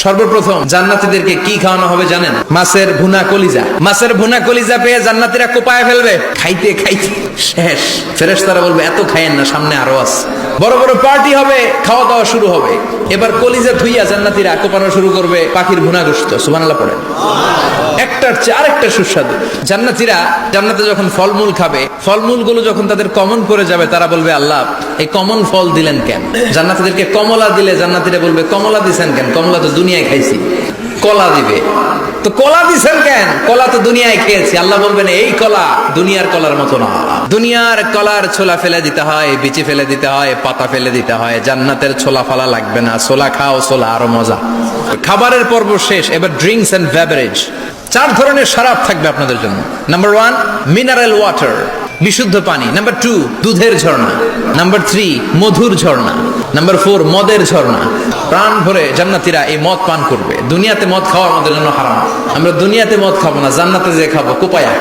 সর্বপ্রথম জান্নাতীদেরকে কি খাওয়ানো হবে জানেন? মাছের ভুনা কলিজা। মাছের ভুনা কলিজা পেয়ে জান্নাতীরা কোপায় ফেলবে, খাইতে খাইতে শেষ। ফেরেশতারা বলবে এত খাইয়েন না, সামনে আরো আছে। বড় বড় পার্টি হবে, খাওয়া দাওয়া শুরু হবে। এবার কলিজা ধুইয়া জান্নাতীরা কোপানো শুরু করবে পাখির ভুনা গোশত। সুবহানাল্লাহ পড়ে। একটার চেয়ে আরেকটা সুস্বাদু। জান্নাতীরা জান্নাতে যখন ফলমূল খাবে, ফলমূলগুলো যখন তাদের কমন করে যাবে, তারা বলবে আল্লাহ এই কমন ফল দিলেন কেন? জান্নাতীদেরকে কমলা দিলে জান্নাতীরা বলবে কমলা দিছেন কেন? কমলা তো দুনিয়ায় খাইছি। কলা দিবে, তো কলা দিছেন কেন? কলা তো দুনিয়ায় খেয়েছি। আল্লাহ বলবেন এই কলা দুনিয়ার কলার মতো না। দুনিয়ার কলার ছোলা ফেলে দিতে হয়, বিচি ফেলে দিতে হয়, পাতা ফেলে দিতে হয়। জান্নাতের ছোলা ফালা লাগবে না। ছোলা খাও, ছোলা আরো মজা। খাবারের পর্ব শেষ, এবার ড্রিঙ্কস এন্ড বেভারেজ। 4 ধরনের শরাব থাকবে আপনাদের জন্য। নাম্বার 1 মিনারেল ওয়াটার, বিশুদ্ধ পানি। নাম্বার 2 দুধের ঝর্ণা। নাম্বার 3 মধুর ঝর্ণা। নাম্বার 4 মদের ঝর্ণা। প্রাণ ভরে জান্নাতীরা এই মদ পান করবে। দুনিয়াতে মদ খাওয়া আমাদের জন্য হারাম। আমরা দুনিয়াতে মদ খাবো না, জান্নাতে যে খাবো কোপায়া।